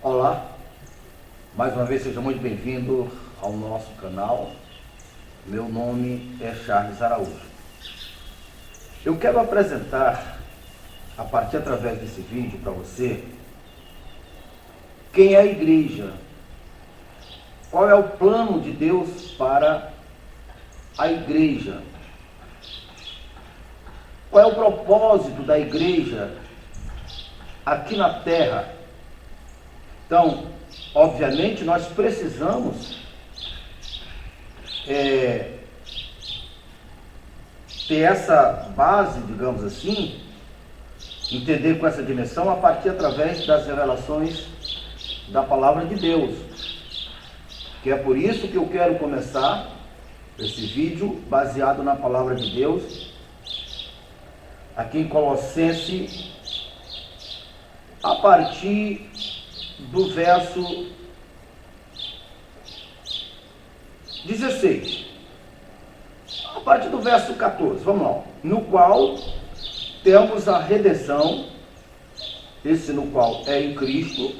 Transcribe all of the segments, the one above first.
Olá, mais uma vez seja muito bem-vindo ao nosso canal. Meu nome é Charles Araújo. Eu quero apresentar, através desse vídeo para você, quem é a igreja, qual é o plano de Deus para a igreja, qual é o propósito da igreja aqui na terra. Então, obviamente, nós precisamos ter essa base, digamos assim, entender com essa dimensão através das revelações da palavra de Deus. Que é por isso que eu quero começar esse vídeo baseado na palavra de Deus, aqui em Colossenses, a partir do verso 16, a partir do verso 14, vamos lá. No qual temos a redenção, esse no qual é em Cristo,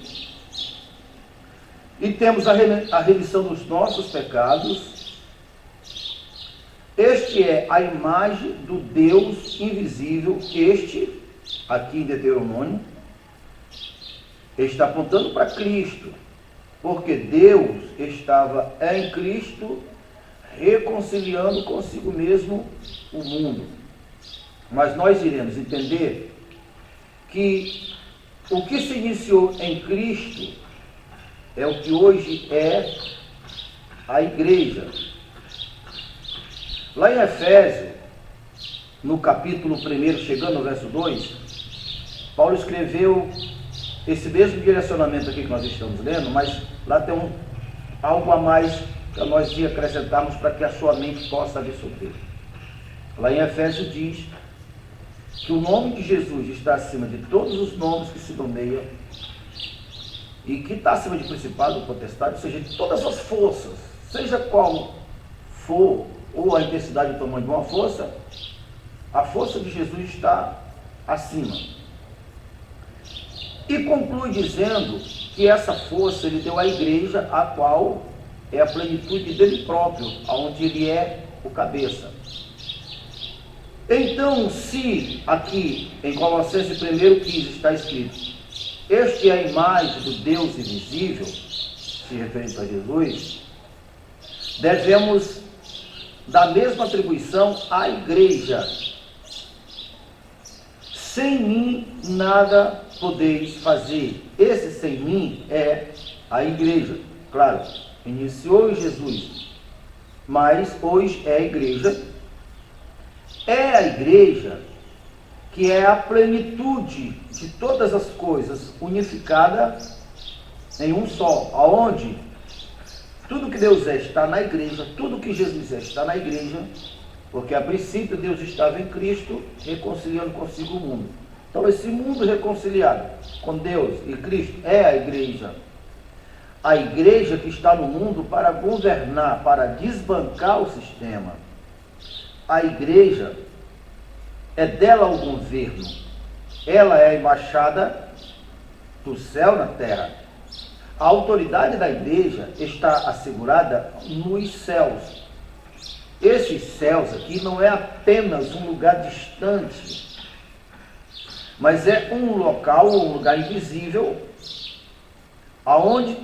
e temos a remissão dos nossos pecados. Este é a imagem do Deus invisível. Este, aqui em Deuteronômio, está apontando para Cristo, porque Deus estava em Cristo reconciliando consigo mesmo o mundo. Mas nós iremos entender que o que se iniciou em Cristo é o que hoje é a igreja. Lá em Efésios, no capítulo 1, chegando no verso 2, Paulo escreveu esse mesmo direcionamento aqui que nós estamos lendo, mas lá tem algo a mais que nós acrescentarmos para que a sua mente possa absorver. Lá em Efésios diz que o nome de Jesus está acima de todos os nomes que se nomeiam, e que está acima de principado, potestade, ou seja, de todas as forças, seja qual for, ou a intensidade e o tamanho de uma força, a força de Jesus está acima. E conclui dizendo que essa força ele deu à igreja, a qual é a plenitude dele próprio, onde ele é o cabeça. Então, se aqui em Colossenses 1:15 está escrito: este é a imagem do Deus invisível, se referindo a Jesus, devemos dar a mesma atribuição à igreja. Sem mim nada podeis fazer. Esse sem mim é a igreja. Claro, iniciou em Jesus, mas hoje é a igreja. É a igreja que é a plenitude de todas as coisas, unificada em um só, aonde tudo que Deus é está na igreja, tudo que Jesus é está na igreja, porque a princípio Deus estava em Cristo, reconciliando consigo o mundo. Então esse mundo reconciliado com Deus e Cristo é a igreja. A igreja que está no mundo para governar, para desbancar o sistema. A igreja é dela o governo. Ela é a embaixada do céu na terra. A autoridade da igreja está assegurada nos céus. Esses céus aqui não é apenas um lugar distante, mas é um local, um lugar invisível, aonde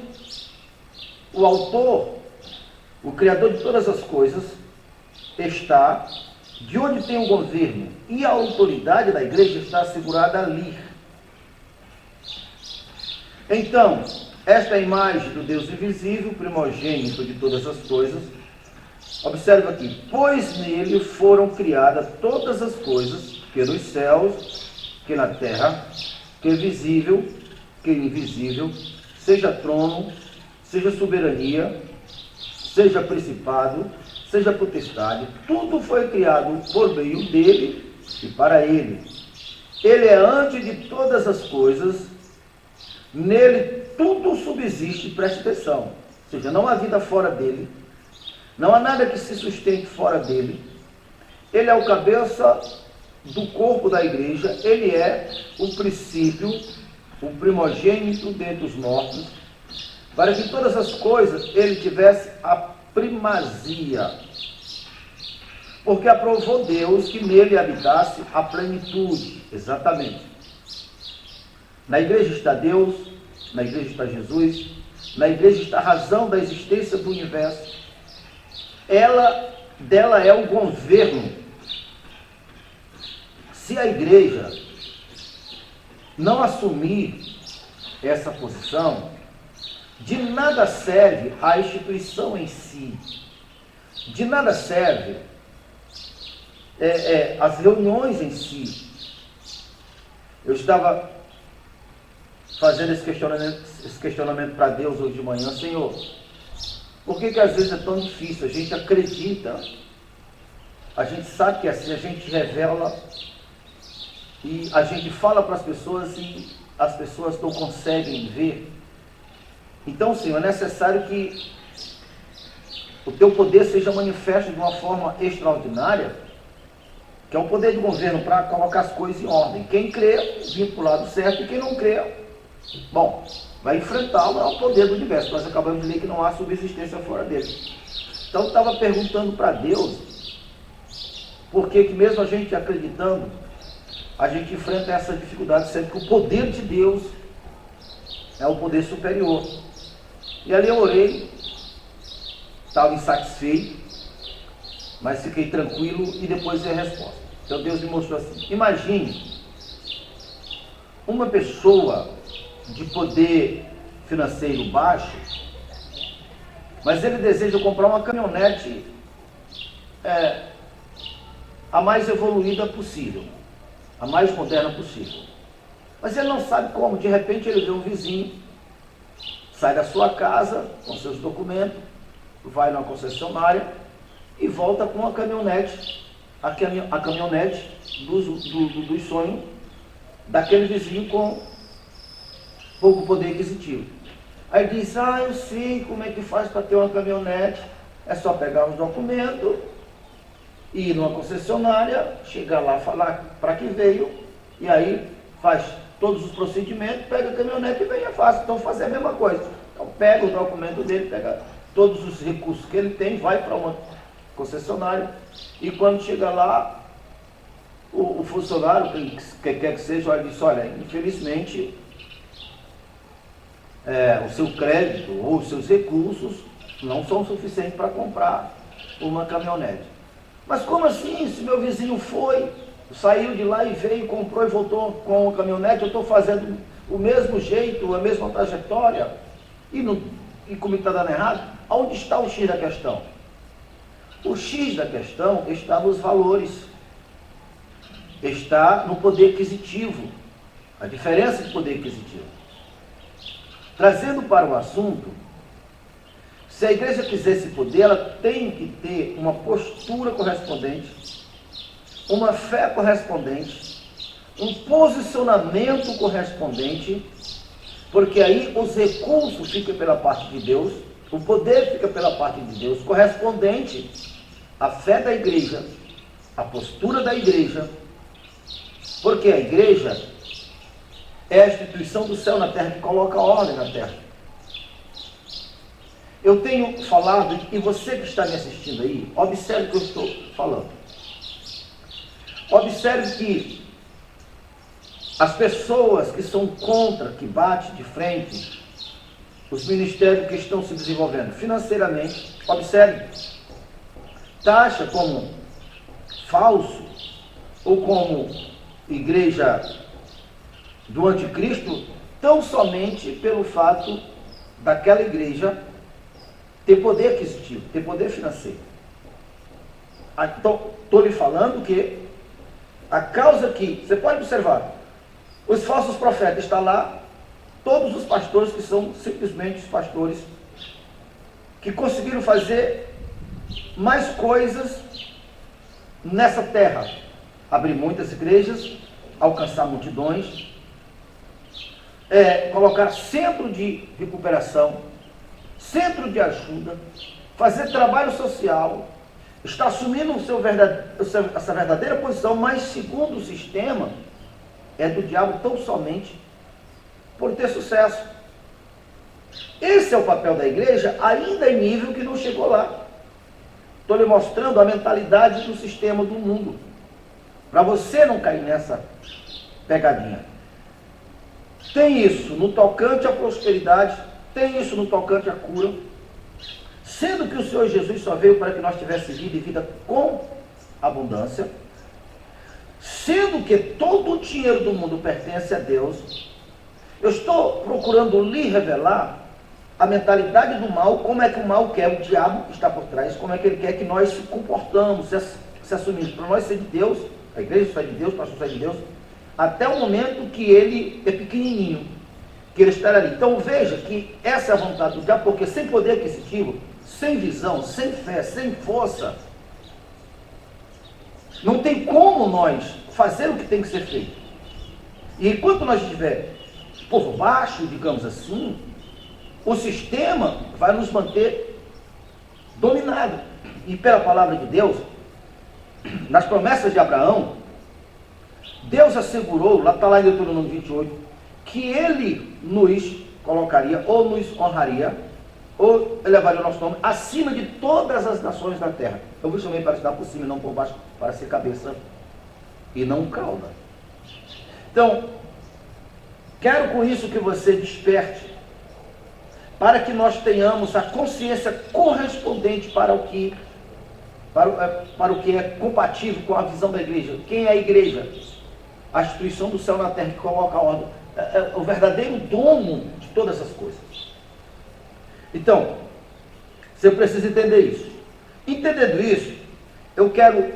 o autor, o criador de todas as coisas, está, de onde tem o governo, e a autoridade da igreja está assegurada ali. Então, esta é a imagem do Deus invisível, primogênito de todas as coisas. Observa aqui: pois nele foram criadas todas as coisas, que nos céus, que na terra, que é visível, que é invisível, seja trono, seja soberania, seja principado, seja potestade, tudo foi criado por meio dele e para ele. Ele é antes de todas as coisas, nele tudo subsiste, preste atenção, ou seja, não há vida fora dele, não há nada que se sustente fora dele. Ele é o cabeça do corpo da igreja, ele é o princípio o primogênito dentre os mortos, para que todas as coisas ele tivesse a primazia, porque aprovou Deus que nele habitasse a plenitude. Exatamente. Na igreja está Deus, na igreja está Jesus, na igreja está a razão da existência do universo. Dela é o governo. Se a igreja não assumir essa posição, de nada serve a instituição em si, de nada serve as reuniões em si. Eu estava fazendo esse questionamento para Deus hoje de manhã: Senhor, por que às vezes é tão difícil? A gente acredita, a gente sabe que é assim, a gente revela e a gente fala para as pessoas e as pessoas não conseguem ver. Então, Senhor, é necessário que o teu poder seja manifesto de uma forma extraordinária, que é o poder do governo para colocar as coisas em ordem. Quem crê, vir para o lado certo, e quem não crê, bom, vai enfrentá-lo, é o poder do universo. Nós acabamos de ler que não há subsistência fora dele. Então eu estava perguntando para Deus, por que mesmo a gente acreditando, a gente enfrenta essa dificuldade, sendo que o poder de Deus é o poder superior. E ali eu orei, estava insatisfeito, mas fiquei tranquilo e depois veio a resposta. Então Deus me mostrou assim: imagine uma pessoa de poder financeiro baixo, mas ele deseja comprar uma caminhonete a mais evoluída possível, a mais moderna possível. Mas ele não sabe como. De repente ele vê um vizinho, sai da sua casa com seus documentos, vai numa concessionária e volta com uma caminhonete, a caminhonete dos sonhos daquele vizinho com pouco poder aquisitivo. Aí diz: eu sei como é que faz para ter uma caminhonete, é só pegar os documentos, ir numa concessionária, chegar lá, falar para que veio, e aí faz todos os procedimentos, pega a caminhonete e vem, é fácil. Então fazer a mesma coisa. Então pega o documento dele, pega todos os recursos que ele tem, vai para uma concessionária, e quando chega lá, o funcionário, que quer que seja, olha, diz: olha, infelizmente o seu crédito ou os seus recursos não são suficientes para comprar uma caminhonete. Mas como assim? Se meu vizinho saiu de lá e veio, comprou e voltou com a caminhonete, eu estou fazendo o mesmo jeito, a mesma trajetória, e comigo está dando errado? Onde está o X da questão? O X da questão está nos valores, está no poder aquisitivo, a diferença de poder aquisitivo. Trazendo para o assunto, se a igreja quiser esse poder, ela tem que ter uma postura correspondente, uma fé correspondente, um posicionamento correspondente, porque aí os recursos ficam pela parte de Deus, o poder fica pela parte de Deus, correspondente à fé da igreja, à postura da igreja, porque a igreja é a instituição do céu na terra que coloca ordem na terra. Eu tenho falado, e você que está me assistindo aí, observe o que eu estou falando. Observe que as pessoas que são contra, que batem de frente, os ministérios que estão se desenvolvendo financeiramente, observe, taxa como falso ou como igreja do anticristo, tão somente pelo fato daquela igreja ter poder aquisitivo, ter poder financeiro. Então, estou lhe falando que a causa que, você pode observar, os falsos profetas estão lá, todos os pastores que são simplesmente os pastores que conseguiram fazer mais coisas nessa terra, abrir muitas igrejas, alcançar multidões, colocar centro de recuperação, centro de ajuda, fazer trabalho social, está assumindo essa verdadeira posição, mas segundo o sistema, é do diabo tão somente por ter sucesso. Esse é o papel da igreja, ainda em nível que não chegou lá. Estou lhe mostrando a mentalidade do sistema do mundo, para você não cair nessa pegadinha. Tem isso no tocante à prosperidade, tem isso no tocante à cura, sendo que o Senhor Jesus só veio para que nós tivéssemos vida e vida com abundância, sendo que todo o dinheiro do mundo pertence a Deus. Eu estou procurando lhe revelar a mentalidade do mal, como é que o mal quer, o diabo está por trás, como é que ele quer que nós se comportamos, se assumimos, para nós ser de Deus, a igreja sai de Deus, o pastor sai de Deus, até o momento que ele é pequenininho, que ele está ali. Então veja que essa é a vontade do diabo, porque sem poder aquisitivo, sem visão, sem fé, sem força, não tem como nós fazer o que tem que ser feito. E enquanto nós estiver por baixo, digamos assim, o sistema vai nos manter dominado. E pela palavra de Deus, nas promessas de Abraão, Deus assegurou, lá está lá em Deuteronômio 28, que Ele nos colocaria, ou nos honraria, ou elevaria o nosso nome acima de todas as nações da terra. Eu vos chamei para estar por cima e não por baixo, para ser cabeça e não cauda. Então, quero com isso que você desperte, para que nós tenhamos a consciência correspondente para o que é compatível com a visão da igreja. Quem é a igreja? A instituição do céu na terra que coloca a ordem, é o verdadeiro dono de todas as coisas. Então, você precisa entender isso. Entendendo isso, eu quero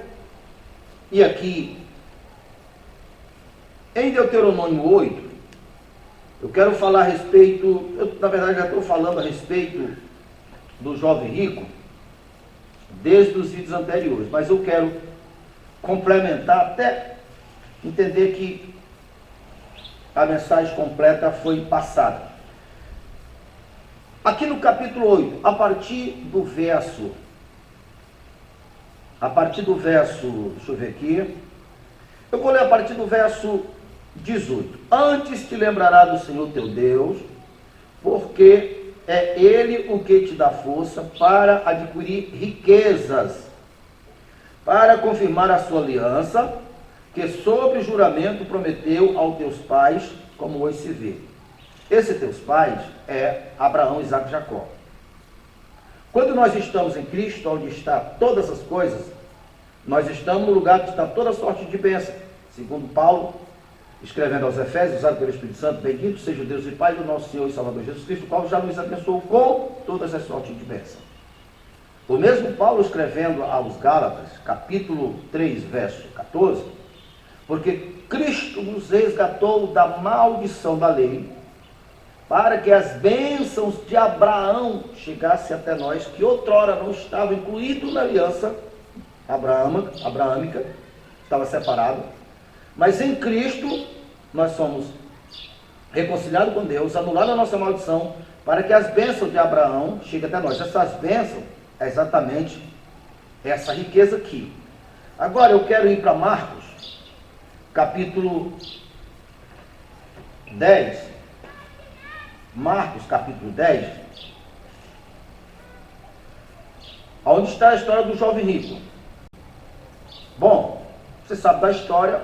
ir aqui em Deuteronômio 8. Eu quero falar a respeito, eu na verdade já estou falando a respeito do jovem rico desde os vídeos anteriores, mas eu quero complementar até entender que a mensagem completa foi passada. Aqui no capítulo 8, a partir do verso, deixa eu ver aqui, eu vou ler a partir do verso 18. Antes te lembrará do Senhor teu Deus, porque é Ele o que te dá força para adquirir riquezas, para confirmar a sua aliança, que sob juramento prometeu aos teus pais, como hoje se vê. Esses teus pais é Abraão, Isaque e Jacó. Quando nós estamos em Cristo, onde está todas as coisas, nós estamos no lugar que está toda sorte de bênção. Segundo Paulo, escrevendo aos Efésios, usado pelo Espírito Santo, bendito seja o Deus e Pai do nosso Senhor e Salvador Jesus Cristo, o qual já nos abençoou com todas as sortes de bênção. O mesmo Paulo escrevendo aos Gálatas, capítulo 3, verso 14, porque Cristo nos resgatou da maldição da lei, para que as bênçãos de Abraão chegassem até nós, que outrora não estava incluído na aliança abraâmica, estava separado, mas em Cristo nós somos reconciliados com Deus, anulada a nossa maldição, para que as bênçãos de Abraão cheguem até nós. Essas bênçãos é exatamente essa riqueza aqui. Agora eu quero ir para Marcos, capítulo 10. Marcos, capítulo 10, onde está a história do jovem rico. Bom, você sabe da história.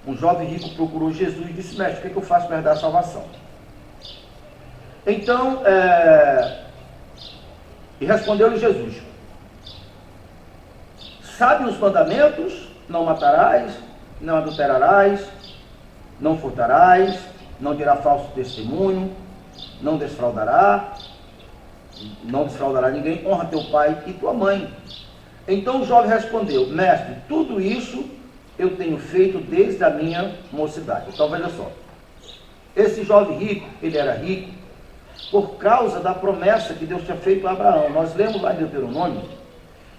Um jovem rico procurou Jesus e disse: mestre, o que eu faço para herdar a salvação? Então, e respondeu-lhe Jesus: sabe os mandamentos? Não matarás, não adulterarás, não furtarás, não dirá falso testemunho, não desfraudará ninguém, honra teu pai e tua mãe. Então o jovem respondeu: mestre, tudo isso eu tenho feito desde a minha mocidade. Então veja só, esse jovem rico, ele era rico por causa da promessa que Deus tinha feito a Abraão. Nós lemos lá em Deuteronômio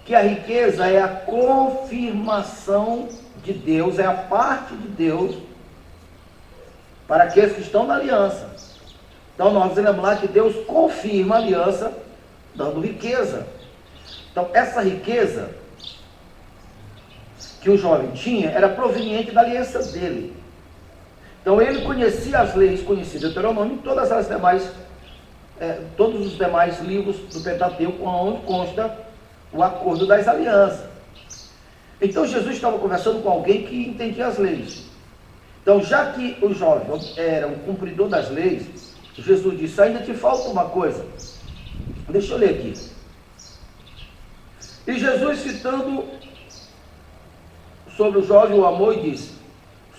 que a riqueza é a confirmação de Deus, é a parte de Deus para aqueles que estão na aliança. Então nós lemos lá que Deus confirma a aliança dando riqueza. Então essa riqueza que o jovem tinha era proveniente da aliança dele. Então ele conhecia as leis, conhecia Deuteronômio e todas as demais, todos os demais livros do Pentateuco, onde consta o acordo das alianças. Então Jesus estava conversando com alguém que entendia as leis. Então, já que o jovem era um cumpridor das leis, Jesus disse: ainda te falta uma coisa. Deixa eu ler aqui. E Jesus, citando sobre o jovem o amor, e disse: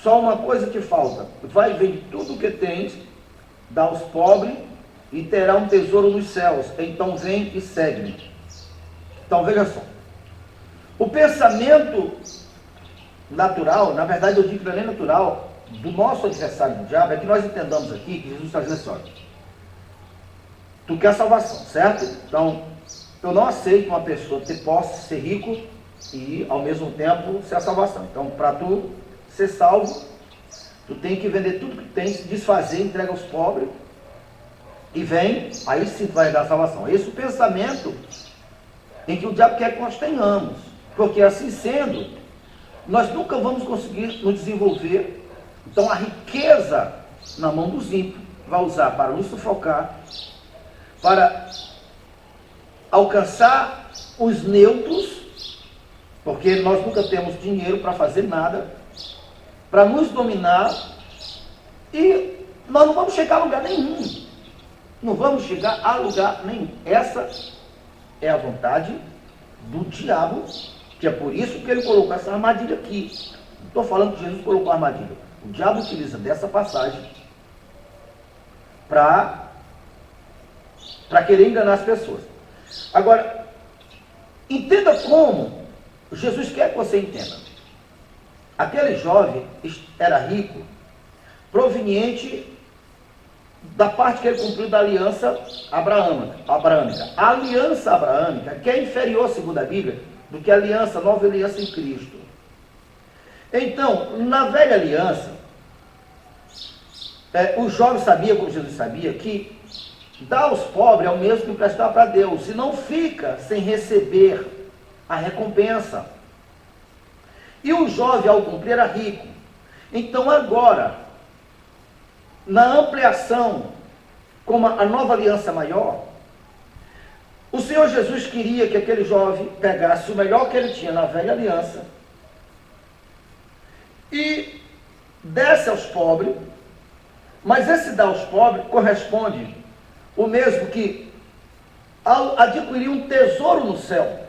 só uma coisa te falta, vai, vende tudo o que tens, dá aos pobres, e terá um tesouro nos céus, então vem e segue-me. Então veja só, o pensamento natural, na verdade eu digo que não é natural, do nosso adversário do diabo, é que nós entendamos aqui que Jesus está dizendo assim: olha, tu quer salvação, certo? Então, eu não aceito uma pessoa ter posse, ser rico e ao mesmo tempo ser a salvação. Então, para tu ser salvo, tu tem que vender tudo que tem, se desfazer, entrega aos pobres e vem, aí sim tu vai dar a salvação. Esse é o pensamento em que o diabo quer que nós tenhamos, porque assim sendo, nós nunca vamos conseguir nos desenvolver. Então a riqueza na mão dos ímpios vai usar para nos sufocar, para alcançar os neutros, porque nós nunca temos dinheiro para fazer nada, para nos dominar, e nós não vamos chegar a lugar nenhum. Não vamos chegar a lugar nenhum. Essa é a vontade do diabo, que é por isso que ele colocou essa armadilha aqui. Não estou falando que Jesus colocou a armadilha. O diabo utiliza dessa passagem para querer enganar as pessoas. Agora, entenda como Jesus quer que você entenda. Aquele jovem era rico, proveniente da parte que ele cumpriu da aliança abraâmica. A aliança abraâmica, que é inferior, segundo a Bíblia, do que a aliança, a nova aliança em Cristo. Então, na velha aliança, o jovem sabia, como Jesus sabia, que dar aos pobres é o mesmo que emprestar para Deus, e não fica sem receber a recompensa. E o jovem, ao cumprir, era rico. Então agora, na ampliação, como a nova aliança maior, o Senhor Jesus queria que aquele jovem pegasse o melhor que ele tinha na velha aliança e desse aos pobres, mas esse dar aos pobres corresponde o mesmo que ao adquirir um tesouro no céu,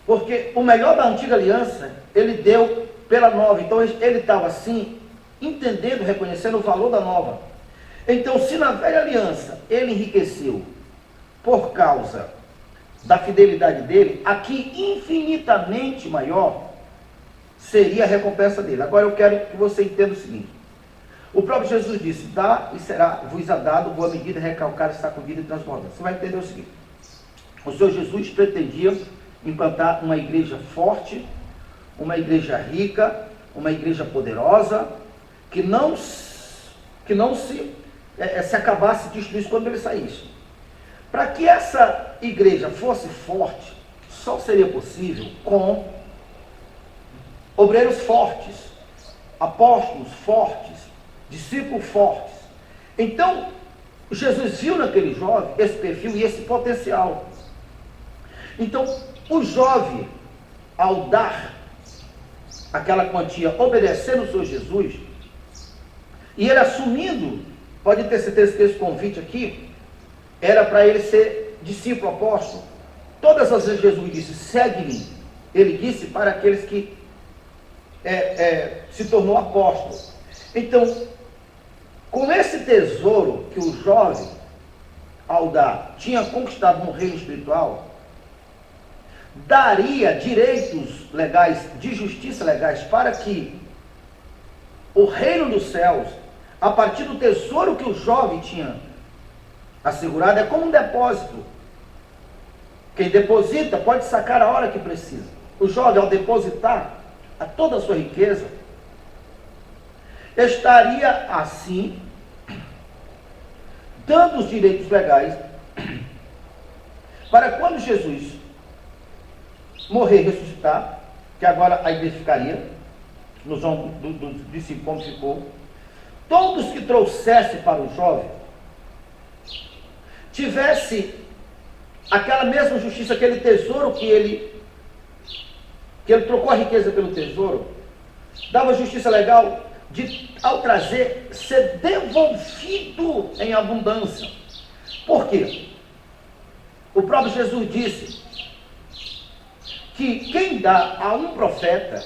porque o melhor da antiga aliança ele deu pela nova. Então ele estava assim, entendendo, reconhecendo o valor da nova. Então, se na velha aliança ele enriqueceu por causa da fidelidade dele, aqui infinitamente maior seria a recompensa dele. Agora eu quero que você entenda o seguinte: o próprio Jesus disse: dá e será vos dado, boa medida, recalcada, sacudida e transbordante. Você vai entender o seguinte: o Senhor Jesus pretendia implantar uma igreja forte, uma igreja rica, uma igreja poderosa, que não se acabasse de destruir quando ele saísse. Para que essa igreja fosse forte, só seria possível com obreiros fortes, apóstolos fortes, discípulos fortes. Então, Jesus viu naquele jovem esse perfil e esse potencial. Então, o jovem, ao dar aquela quantia, obedecendo o Senhor Jesus, e ele assumindo, pode ter certeza que esse convite aqui era para ele ser discípulo apóstolo. Todas as vezes Jesus disse: segue-me, ele disse para aqueles que se tornou apóstolo. Então, com esse tesouro que o jovem, ao dar, tinha conquistado no reino espiritual, daria direitos legais, de justiça legais, para que o reino dos céus, a partir do tesouro que o jovem tinha assegurado, é como um depósito. Quem deposita pode sacar a hora que precisa. O jovem, ao depositar a toda a sua riqueza, estaria assim dando os direitos legais para quando Jesus morrer e ressuscitar, que agora a igreja ficaria nos ombros dos discípulos como ficou, todos que trouxesse para o jovem tivesse aquela mesma justiça, aquele tesouro que ele trocou a riqueza pelo tesouro, dava justiça legal de, ao trazer, ser devolvido em abundância. Por quê? O próprio Jesus disse que quem dá a um profeta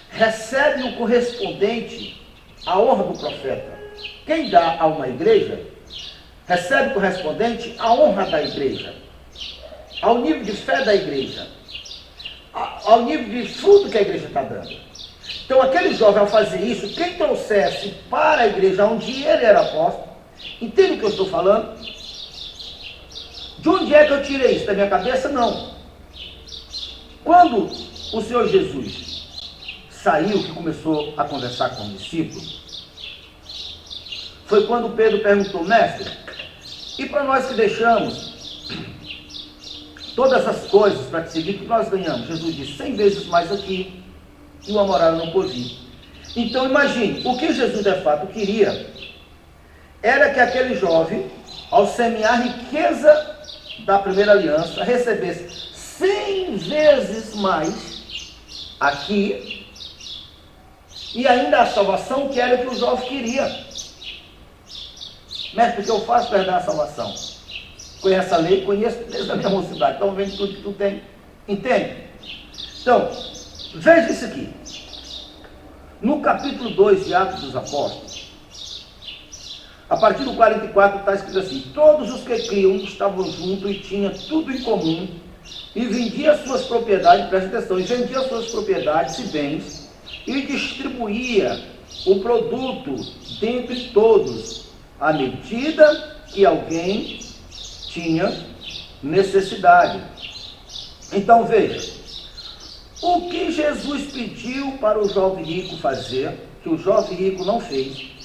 recebe o correspondente à honra do profeta. Quem dá a uma igreja recebe o correspondente à honra da igreja, ao nível de fé da igreja, ao nível de fruto que a igreja está dando. Então aquele jovem, ao fazer isso, quem trouxesse para a igreja onde ele era apóstolo, entende o que eu estou falando? De onde é que eu tirei isso? Da minha cabeça? Não. Quando o Senhor Jesus saiu, que começou a conversar com os discípulos, foi quando Pedro perguntou: mestre, e para nós que deixamos todas as coisas para te seguir, o que nós ganhamos? Jesus disse: 100 vezes mais aqui e uma morada não por vir. Então imagine, o que Jesus de fato queria era que aquele jovem, ao semear a riqueza da primeira aliança, recebesse 100 vezes mais aqui, e ainda a salvação, que era o que o jovem queria. Mestre, o que eu faço para herdar a salvação? Conhece a lei? Conheço desde a minha mocidade. Então vendo tudo que tu tem. Entende? Então, veja isso aqui. No capítulo 2 de Atos dos Apóstolos, a partir do 44 está escrito assim: todos os que criam estavam juntos e tinham tudo em comum, e vendia suas propriedades, presta atenção, e vendia suas propriedades e bens, e distribuía o produto dentre todos, à medida que alguém tinha necessidade. Então veja, o que Jesus pediu para o jovem rico fazer, que o jovem rico não fez.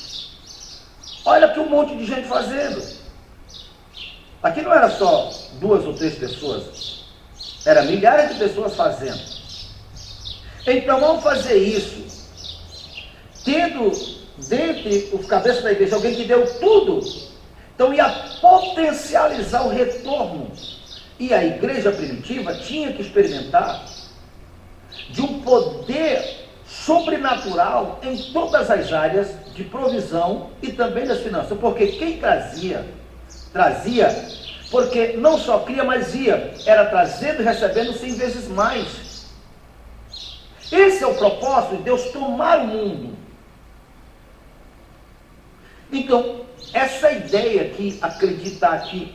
Olha que um monte de gente fazendo. Aqui não era só 2 ou 3 pessoas, era milhares de pessoas fazendo. Então, ao fazer isso, tendo dentre os cabeças da igreja alguém que deu tudo, então ia potencializar o retorno. E a igreja primitiva tinha que experimentar de um poder sobrenatural em todas as áreas de provisão e também das finanças, porque quem trazia, porque não só cria, mas era trazendo e recebendo 100 vezes mais. Esse é o propósito de Deus tomar o mundo. Então, essa ideia que acreditar que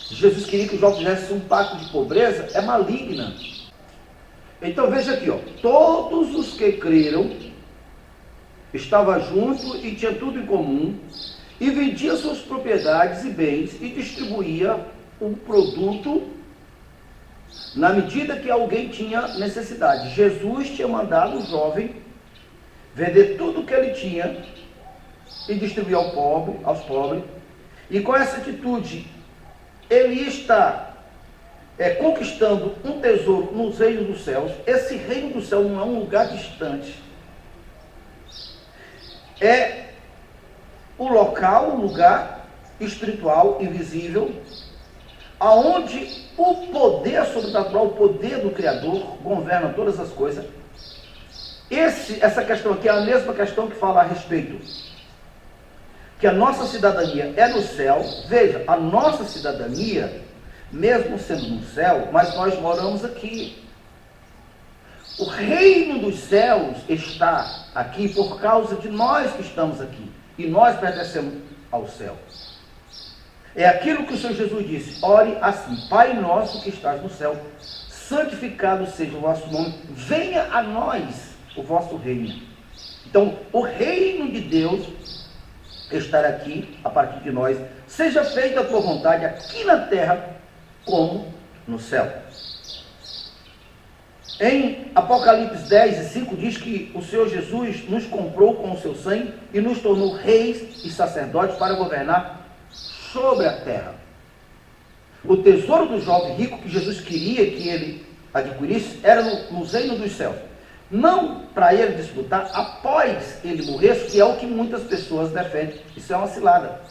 Jesus queria que os jovens fizessem um pacto de pobreza é maligna. Então veja aqui, ó, todos os que creram estavam juntos e tinham tudo em comum, e vendia suas propriedades e bens e distribuía o produto na medida que alguém tinha necessidade. Jesus tinha mandado o jovem vender tudo o que ele tinha e distribuir aos pobres, e com essa atitude ele está conquistando um tesouro nos reinos dos céus. Esse reino do céu não é um lugar distante, é o local, um lugar espiritual, invisível, aonde o poder sobrenatural, o poder do Criador governa todas as coisas. Essa questão aqui é a mesma questão que fala a respeito que a nossa cidadania é no céu. Veja, a nossa cidadania, mesmo sendo no céu, mas nós moramos aqui. O reino dos céus está aqui por causa de nós que estamos aqui, e nós pertencemos ao céu. É aquilo que o Senhor Jesus disse: ore assim: Pai nosso que estás no céu, santificado seja o vosso nome, venha a nós o vosso reino. Então, o reino de Deus estar aqui a partir de nós. Seja feita a tua vontade aqui na terra como no céu. Em Apocalipse 10:5 diz que o Senhor Jesus nos comprou com o seu sangue e nos tornou reis e sacerdotes para governar sobre a terra. O tesouro do jovem rico que Jesus queria que ele adquirisse era no reino dos céus. Não para ele disputar após ele morrer, que é o que muitas pessoas defendem. Isso é uma cilada.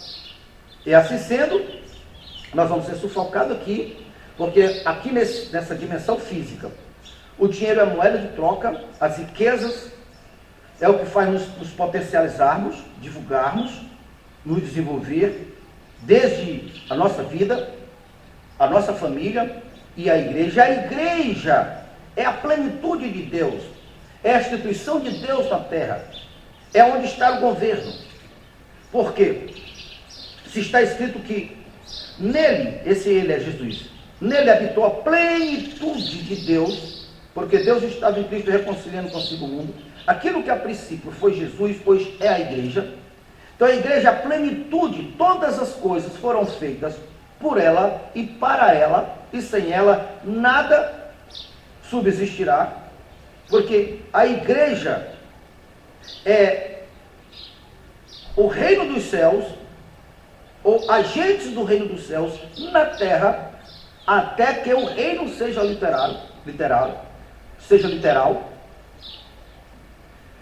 E assim sendo, nós vamos ser sufocados aqui, porque aqui nessa dimensão física, o dinheiro é moeda de troca, as riquezas é o que faz nos potencializarmos, divulgarmos, nos desenvolver, desde a nossa vida, a nossa família e a igreja. A igreja é a plenitude de Deus, é a instituição de Deus na terra, é onde está o governo. Por quê? Se está escrito que nele, esse ele é Jesus, nele habitou a plenitude de Deus, porque Deus estava em Cristo reconciliando consigo o mundo. Aquilo que a princípio foi Jesus, pois é a igreja. Então a igreja, a plenitude, todas as coisas foram feitas por ela e para ela, e sem ela nada subsistirá, porque a igreja é o reino dos céus, ou agentes do reino dos céus na terra, até que o reino seja literal.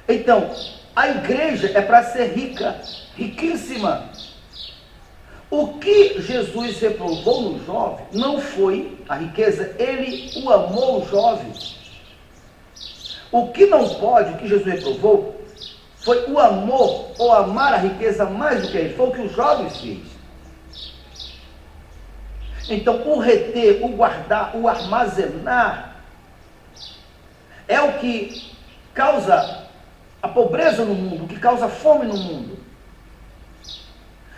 Então, a igreja é para ser rica, riquíssima. O que Jesus reprovou no jovem não foi a riqueza, ele o amou, o jovem. O que não pode, o que Jesus reprovou, foi o amor, ou amar a riqueza mais do que ele, foi o que os jovens fez. Então, o reter, o guardar, o armazenar, é o que causa a pobreza no mundo, o que causa fome no mundo.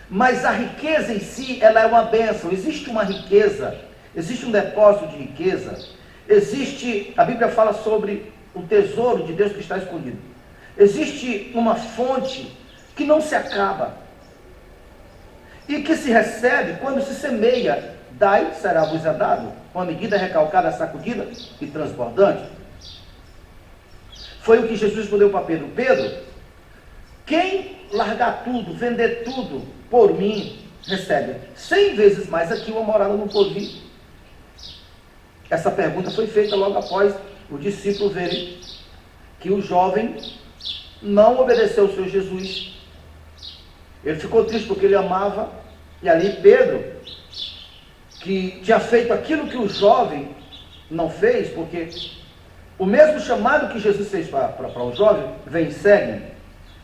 Mas a riqueza em si, ela é uma bênção. Existe uma riqueza, existe um depósito de riqueza, existe, a Bíblia fala sobre o tesouro de Deus que está escondido. Existe uma fonte que não se acaba e que se recebe quando se semeia. Dai, será-vos dado, uma medida recalcada, sacudida e transbordante. Foi o que Jesus respondeu para Pedro. Pedro, quem largar tudo, vender tudo por mim, recebe 100 vezes mais aqui uma morada no porvir. Essa pergunta foi feita logo após o discípulo verem que o jovem não obedeceu ao Senhor Jesus. Ele ficou triste porque ele amava, e ali Pedro, que tinha feito aquilo que o jovem não fez, porque o mesmo chamado que Jesus fez para o jovem, vem e segue,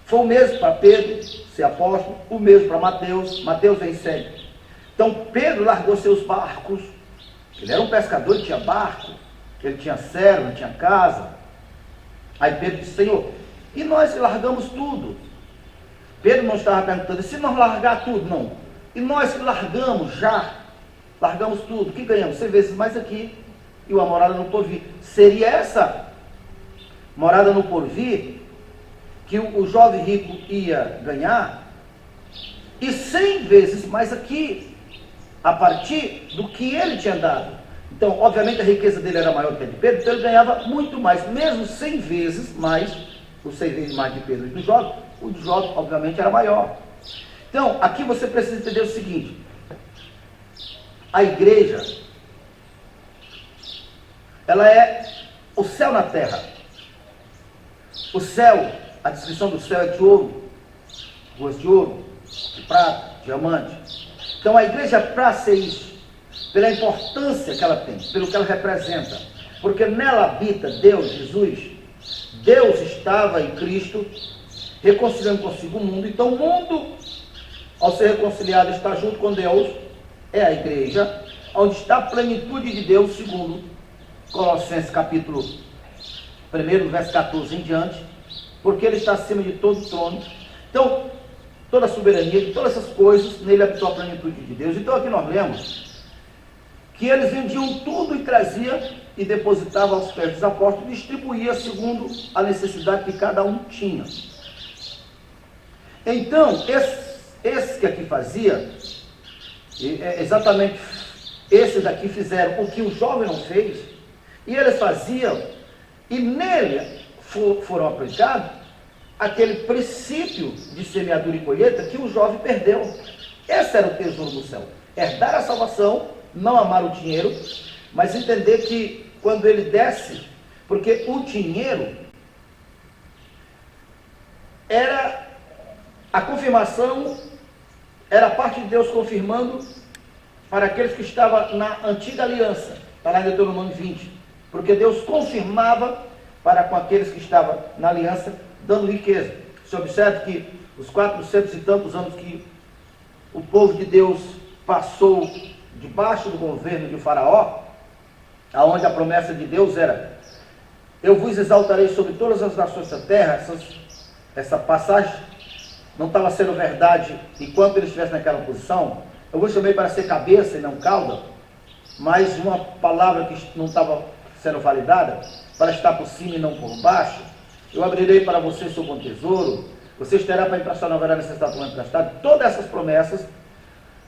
foi o mesmo para Pedro, ser apóstolo, o mesmo para Mateus, Mateus vem e segue. Então Pedro largou seus barcos, ele era um pescador, ele tinha barco, ele tinha servo, ele tinha casa. Aí Pedro disse, Senhor, e nós que largamos tudo? Pedro não estava perguntando, e se nós largar tudo? Não. E nós que largamos tudo, o que ganhamos? 100 vezes mais aqui, e uma morada no porvir. Seria essa morada no porvir que o jovem rico ia ganhar, e 100 vezes mais aqui, a partir do que ele tinha dado. Então, obviamente, a riqueza dele era maior do que a de Pedro, então ele ganhava muito mais, mesmo 100 vezes mais, os 100 vezes mais de Pedro e do jovem, o do jovem, obviamente, era maior. Então, aqui você precisa entender o seguinte: a igreja, ela é o céu na terra. O céu, a descrição do céu é de ouro, ruas de ouro, de prata, diamante. Então a igreja, para ser isso, pela importância que ela tem, pelo que ela representa, porque nela habita Deus, Jesus. Deus estava em Cristo, reconciliando consigo o mundo. Então o mundo, ao ser reconciliado, está junto com Deus, é a igreja, onde está a plenitude de Deus, segundo Colossenses capítulo 1, verso 14 em diante, porque ele está acima de todo trono. Então, toda a soberania, de todas essas coisas, nele habitou a plenitude de Deus. Então aqui nós lemos que eles vendiam tudo e traziam e depositavam aos pés dos apóstolos e distribuía segundo a necessidade que cada um tinha. Então, esse que aqui fazia, exatamente esses daqui fizeram o que o jovem não fez, e eles faziam, e nele foram aplicados aquele princípio de semeadura e colheita que o jovem perdeu. Esse era o tesouro do céu: herdar a salvação, não amar o dinheiro, mas entender que quando ele desce, porque o dinheiro era a confirmação, era a parte de Deus confirmando para aqueles que estavam na antiga aliança, está lá em Deuteronômio 20, porque Deus confirmava para com aqueles que estavam na aliança, dando riqueza. Você observa que os 400 e tantos anos que o povo de Deus passou debaixo do governo de Faraó, aonde a promessa de Deus era: eu vos exaltarei sobre todas as nações da terra. Essa passagem não estava sendo verdade enquanto ele estivesse naquela posição. Eu vos chamei para ser cabeça e não cauda, mas uma palavra que não estava sendo validada, para estar por cima e não por baixo. Eu abrirei para vocês seu bom tesouro, vocês terão para emprestar, não haverá necessidade de tomar emprestado. Todas essas promessas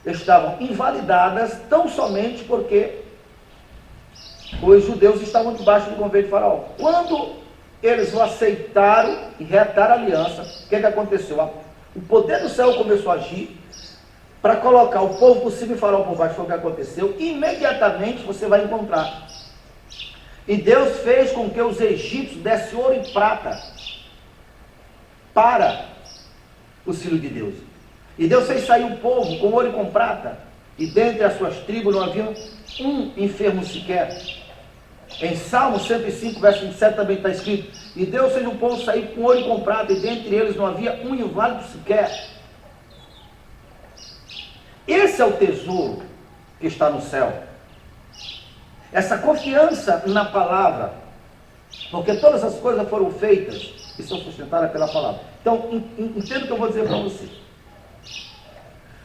estavam invalidadas tão somente porque os judeus estavam debaixo do governo de Faraó. Quando eles o aceitaram e reataram a aliança, o que aconteceu? O poder do céu começou a agir para colocar o povo por cima e Faraó por baixo. Foi o que aconteceu. Imediatamente você vai encontrar. E Deus fez com que os egípcios dessem ouro e prata para os filhos de Deus. E Deus fez sair o povo com ouro e com prata, e dentre as suas tribos não havia um enfermo sequer. Em Salmo 105, verso 27 também está escrito: e Deus fez o povo sair com ouro e com prata, e dentre eles não havia um inválido sequer. Esse é o tesouro que está no céu. Essa confiança na palavra, porque todas as coisas foram feitas e são sustentadas pela palavra. Então, entenda o que eu vou dizer para você.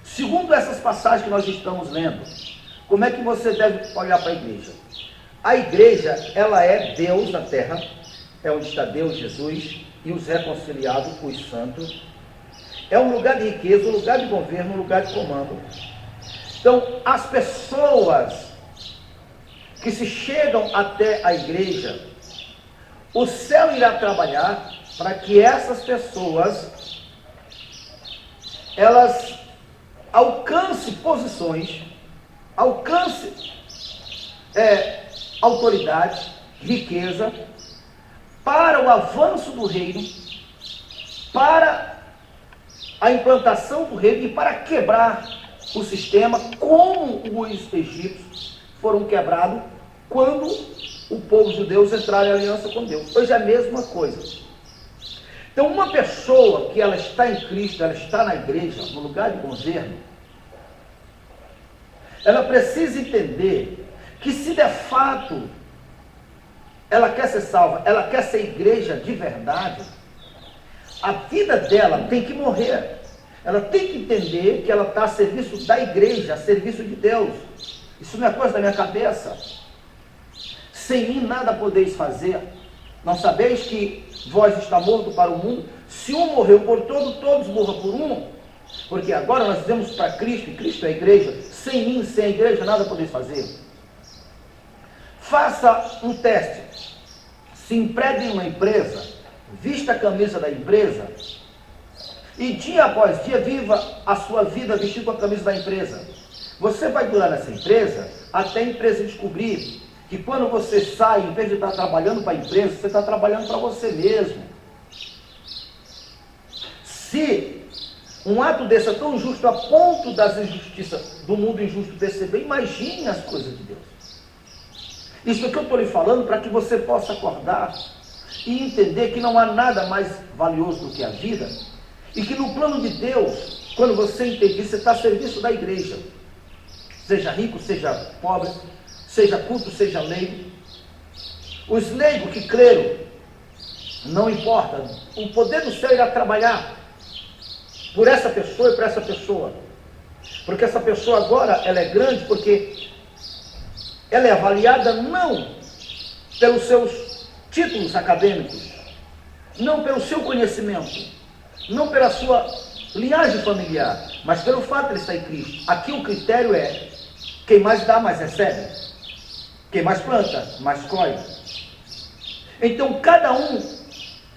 Segundo essas passagens que nós estamos lendo, como é que você deve olhar para a igreja? A igreja, ela é Deus na terra, é onde está Deus, Jesus, e os reconciliados, os santos. É um lugar de riqueza, um lugar de governo, um lugar de comando. Então, as pessoas que se chegam até a igreja, o céu irá trabalhar para que essas pessoas, elas alcancem posições, alcancem autoridade, riqueza, para o avanço do reino, para a implantação do reino e para quebrar o sistema, como os egípcios foram quebrados quando o povo judeu entraram em aliança com Deus. Hoje é a mesma coisa. Então, uma pessoa que ela está em Cristo, ela está na igreja, no lugar de governo, ela precisa entender que se de fato ela quer ser salva, ela quer ser igreja de verdade, a vida dela tem que morrer. Ela tem que entender que ela está a serviço da igreja, a serviço de Deus. Isso não é coisa da minha cabeça. Sem mim nada podeis fazer. Não sabeis que vós está morto para o mundo? Se um morreu por todo, todos morram por um. Porque agora nós vivemos para Cristo, e Cristo é a igreja. Sem mim, sem a igreja, nada podeis fazer. Faça um teste. Se empregue em uma empresa, vista a camisa da empresa, e dia após dia viva a sua vida vestindo a camisa da empresa. Você vai durar nessa empresa até a empresa descobrir que quando você sai, em vez de estar trabalhando para a empresa, você está trabalhando para você mesmo. Se um ato desse é tão injusto a ponto das injustiças do mundo injusto perceber, imagine as coisas de Deus. Isso é que eu estou lhe falando para que você possa acordar e entender que não há nada mais valioso do que a vida, e que no plano de Deus, quando você entende, você está a serviço da igreja, seja rico, seja pobre, seja culto, seja leigo. Os leigos que creram, não importa, o poder do céu irá trabalhar por essa pessoa e por essa pessoa, porque essa pessoa agora, ela é grande, porque ela é avaliada não pelos seus títulos acadêmicos, não pelo seu conhecimento, não pela sua linhagem familiar, mas pelo fato de ele estar em Cristo. Aqui o critério é: quem mais dá, mais recebe. Quem mais planta, mais colhe. Então cada um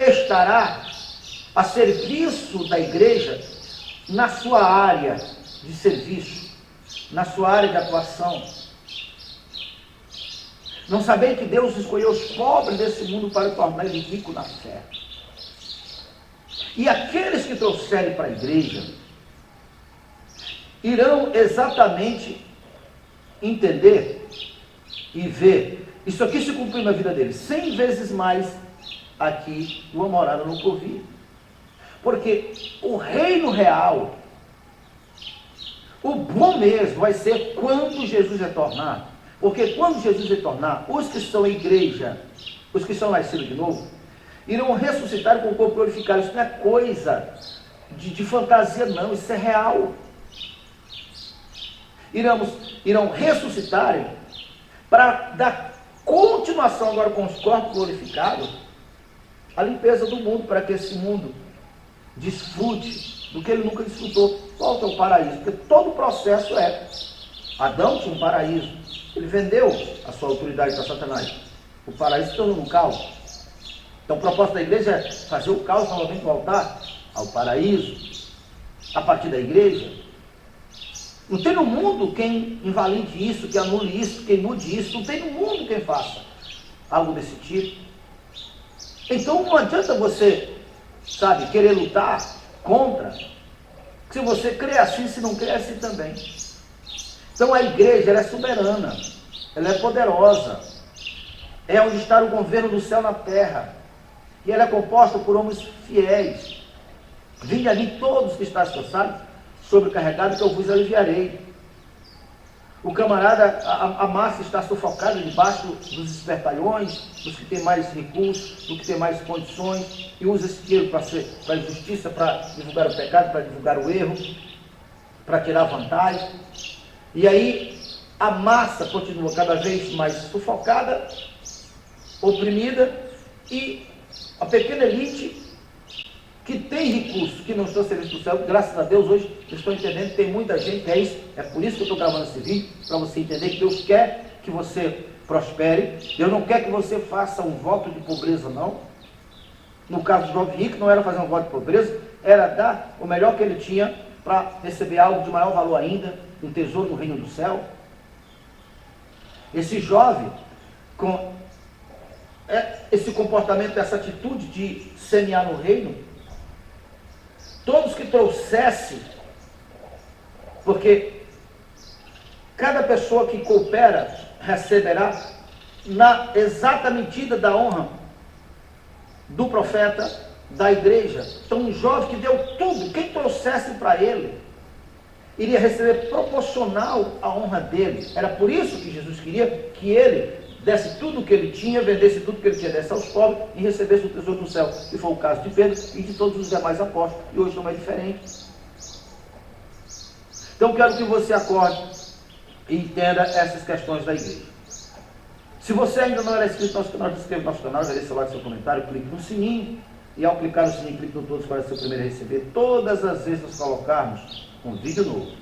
estará a serviço da igreja na sua área de serviço, na sua área de atuação. Não sabem que Deus escolheu os pobres desse mundo para tornar ele rico na fé. E aqueles que trouxerem para a igreja irão exatamente entender e ver isso aqui se cumprir na vida deles 100 vezes mais aqui numa morada no porvir. Porque o reino real, o bom mesmo, vai ser quando Jesus retornar. Porque quando Jesus retornar, os que estão em igreja, os que são nascidos de novo, irão ressuscitar com o corpo glorificado. Isso não é coisa de fantasia, não, isso é real. Irão ressuscitarem para dar continuação agora com os corpos glorificados, a limpeza do mundo, para que esse mundo desfrute do que ele nunca desfrutou. Volta ao paraíso, porque todo o processo Adão tinha um paraíso, ele vendeu a sua autoridade para Satanás, o paraíso se tornou um caos. Então o propósito da igreja é fazer o caos novamente voltar ao paraíso, a partir da igreja. Não tem no mundo quem invalide isso, que anule isso, quem mude isso. Não tem no mundo quem faça algo desse tipo. Então não adianta você, querer lutar contra, se você crê assim, se não crê assim também. Então a igreja, ela é soberana, ela é poderosa, é onde está o governo do céu na terra, e ela é composta por homens fiéis. Vinde a mim todos que estáis cansados, sobrecarregados, que eu vos aliviarei. O camarada, a massa está sufocada debaixo dos espertalhões, dos que têm mais recursos, dos que têm mais condições, e usa esse dinheiro para a justiça, para divulgar o pecado, para divulgar o erro, para tirar vantagem. E aí a massa continua cada vez mais sufocada, oprimida, e a pequena elite que tem recursos, que não estão servindo para o céu, graças a Deus, hoje eu estou entendendo que tem muita gente, é por isso que eu estou gravando esse vídeo, para você entender que Deus quer que você prospere. Deus não quer que você faça um voto de pobreza, não. No caso do jovem rico, não era fazer um voto de pobreza, era dar o melhor que ele tinha para receber algo de maior valor ainda, um tesouro no reino do céu. Esse jovem, com esse comportamento, essa atitude de semear no reino, todos que trouxessem, porque cada pessoa que coopera receberá na exata medida da honra do profeta, da igreja. Então um jovem que deu tudo, quem trouxesse para ele, iria receber proporcional à honra dele. Era por isso que Jesus queria que ele desse tudo o que ele tinha, vendesse tudo que ele tinha, desse aos pobres e recebesse o tesouro do céu, que foi o caso de Pedro e de todos os demais apóstolos, e hoje não é diferente. Então quero que você acorde e entenda essas questões da igreja. Se você ainda não era inscrito no nosso canal, se inscreva no nosso canal, deixe seu like, seu comentário, clique no sininho, e ao clicar no sininho, clique no todos para ser o primeiro a receber todas as vezes que nós colocarmos um vídeo novo.